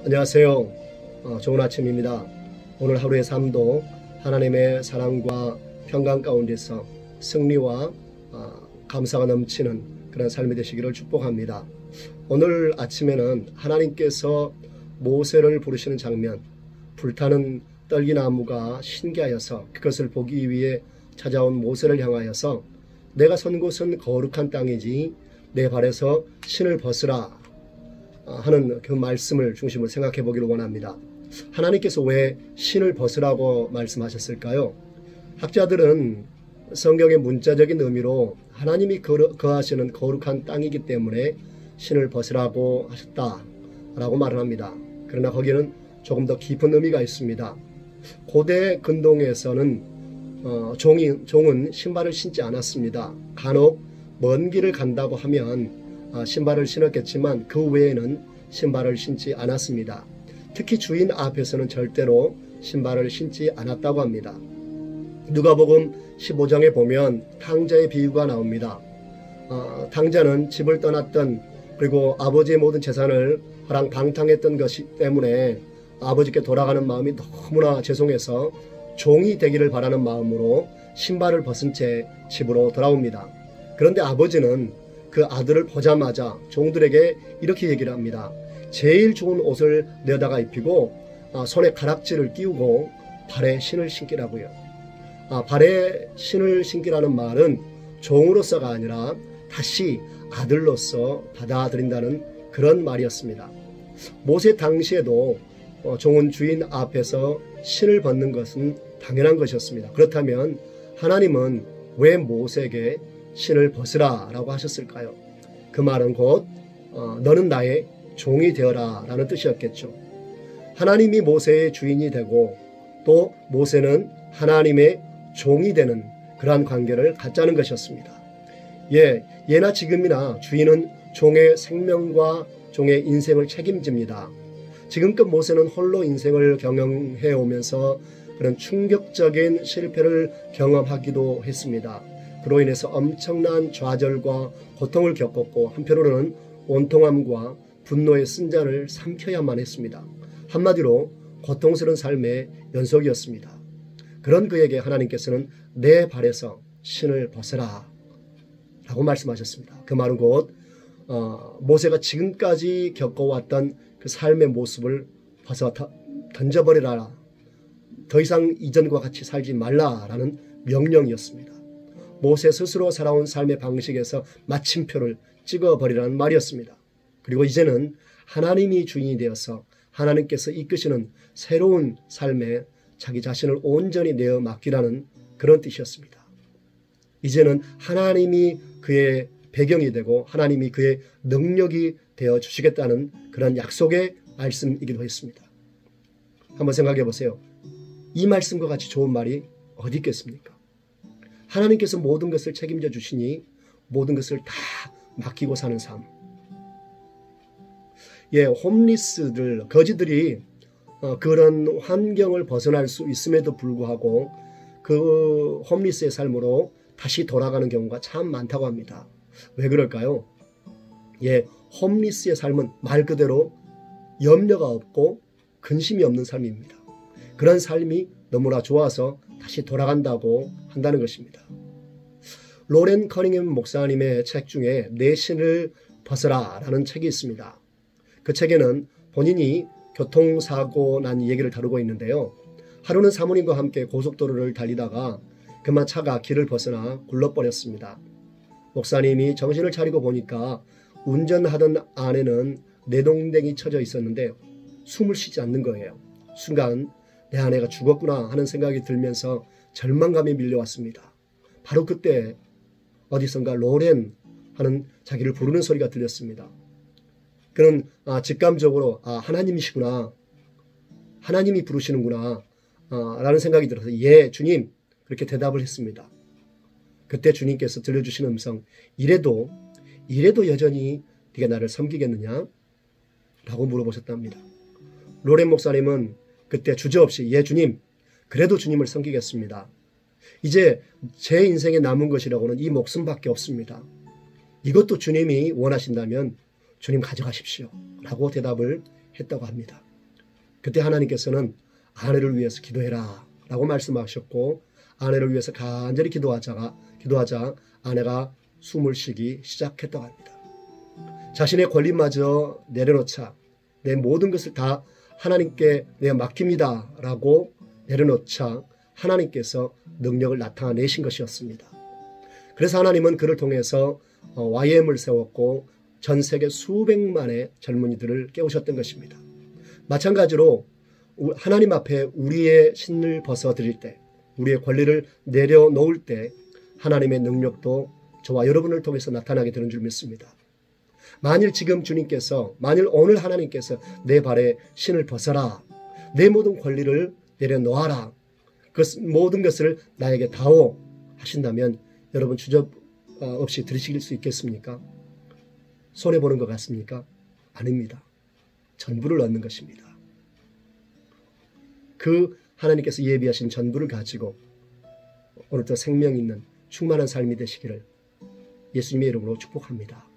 안녕하세요. 좋은 아침입니다. 오늘 하루의 삶도 하나님의 사랑과 평강 가운데서 승리와 감사가 넘치는 그런 삶이 되시기를 축복합니다. 오늘 아침에는 하나님께서 모세를 부르시는 장면, 불타는 떨기나무가 신기하여서 그것을 보기 위해 찾아온 모세를 향하여서 내가 선 곳은 거룩한 땅이지 내 발에서 신을 벗으라 하는 그 말씀을 중심으로 생각해 보기를 원합니다. 하나님께서 왜 신을 벗으라고 말씀하셨을까요? 학자들은 성경의 문자적인 의미로 하나님이 거하시는 거룩한 땅이기 때문에 신을 벗으라고 하셨다라고 말을 합니다. 그러나 거기는 조금 더 깊은 의미가 있습니다. 고대 근동에서는 종은 신발을 신지 않았습니다. 간혹 먼 길을 간다고 하면 신발을 신었겠지만 그 외에는 신발을 신지 않았습니다. 특히 주인 앞에서는 절대로 신발을 신지 않았다고 합니다. 누가복음 15장에 보면 탕자의 비유가 나옵니다. 탕자는 집을 떠났던 그리고 아버지의 모든 재산을 허랑방탕했던 것이 때문에 아버지께 돌아가는 마음이 너무나 죄송해서 종이 되기를 바라는 마음으로 신발을 벗은 채 집으로 돌아옵니다. 그런데 아버지는 그 아들을 보자마자 종들에게 이렇게 얘기를 합니다. 제일 좋은 옷을 내다가 입히고 손에 가락지를 끼우고 발에 신을 신기라고요. 발에 신을 신기라는 말은 종으로서가 아니라 다시 아들로서 받아들인다는 그런 말이었습니다. 모세 당시에도 종은 주인 앞에서 신을 벗는 것은 당연한 것이었습니다. 그렇다면 하나님은 왜 모세에게 신을 벗으라 라고 하셨을까요? 그 말은 곧 너는 나의 종이 되어라 라는 뜻이었겠죠. 하나님이 모세의 주인이 되고 또 모세는 하나님의 종이 되는 그러한 관계를 갖자는 것이었습니다. 예나 지금이나 주인은 종의 생명과 종의 인생을 책임집니다. 지금껏 모세는 홀로 인생을 경영해 오면서 그런 충격적인 실패를 경험하기도 했습니다. 그로 인해서 엄청난 좌절과 고통을 겪었고 한편으로는 원통함과 분노의 쓴잔을 삼켜야만 했습니다. 한마디로 고통스러운 삶의 연속이었습니다. 그런 그에게 하나님께서는 내 발에서 신을 벗어라 라고 말씀하셨습니다. 그 말은 곧 모세가 지금까지 겪어왔던 그 삶의 모습을 벗어 던져버리라, 더 이상 이전과 같이 살지 말라라는 명령이었습니다. 모세 스스로 살아온 삶의 방식에서 마침표를 찍어버리라는 말이었습니다. 그리고 이제는 하나님이 주인이 되어서 하나님께서 이끄시는 새로운 삶에 자기 자신을 온전히 내어 맡기라는 그런 뜻이었습니다. 이제는 하나님이 그의 배경이 되고 하나님이 그의 능력이 되어 주시겠다는 그런 약속의 말씀이기도 했습니다. 한번 생각해 보세요. 이 말씀과 같이 좋은 말이 어디 있겠습니까? 하나님께서 모든 것을 책임져 주시니 모든 것을 다 맡기고 사는 삶. 홈리스들, 거지들이 그런 환경을 벗어날 수 있음에도 불구하고 그 홈리스의 삶으로 다시 돌아가는 경우가 참 많다고 합니다. 왜 그럴까요? 홈리스의 삶은 말 그대로 염려가 없고 근심이 없는 삶입니다. 그런 삶이 너무나 좋아서 다시 돌아간다고 한다는 것입니다. 로렌 커닝햄 목사님의 책 중에 내 신을 벗어라 라는 책이 있습니다. 그 책에는 본인이 교통사고 난 얘기를 다루고 있는데요. 하루는 사모님과 함께 고속도로를 달리다가 그만 차가 길을 벗어나 굴러버렸습니다. 목사님이 정신을 차리고 보니까 운전하던 안에는 내동댕이 쳐져 있었는데 숨을 쉬지 않는 거예요. 순간 내 아내가 죽었구나 하는 생각이 들면서 절망감이 밀려왔습니다. 바로 그때 어디선가 로렌 하는 자기를 부르는 소리가 들렸습니다. 그는 직감적으로 하나님이시구나, 하나님이 부르시는구나 라는 생각이 들어서 예 주님 그렇게 대답을 했습니다. 그때 주님께서 들려주신 음성, 이래도 여전히 네가 나를 섬기겠느냐 라고 물어보셨답니다. 로렌 목사님은 그때 주저없이 예 주님, 그래도 주님을 섬기겠습니다. 이제 제 인생에 남은 것이라고는 이 목숨밖에 없습니다. 이것도 주님이 원하신다면 주님 가져가십시오 라고 대답을 했다고 합니다. 그때 하나님께서는 아내를 위해서 기도해라 라고 말씀하셨고, 아내를 위해서 간절히 기도하자 아내가 숨을 쉬기 시작했다고 합니다. 자신의 권리마저 내려놓자 내 모든 것을 다 하나님께 내가 맡깁니다 라고 내려놓자 하나님께서 능력을 나타내신 것이었습니다. 그래서 하나님은 그를 통해서 YM을 세웠고 전 세계 수백만의 젊은이들을 깨우셨던 것입니다. 마찬가지로 하나님 앞에 우리의 신을 벗어드릴 때, 우리의 권리를 내려놓을 때 하나님의 능력도 저와 여러분을 통해서 나타나게 되는 줄 믿습니다. 만일 오늘 하나님께서 내 발에 신을 벗어라, 내 모든 권리를 내려놓아라, 그 모든 것을 나에게 다오 하신다면 여러분 주저 없이 들으실 수 있겠습니까? 손해보는 것 같습니까? 아닙니다. 전부를 얻는 것입니다. 그 하나님께서 예비하신 전부를 가지고 오늘도 생명 있는 충만한 삶이 되시기를 예수님의 이름으로 축복합니다.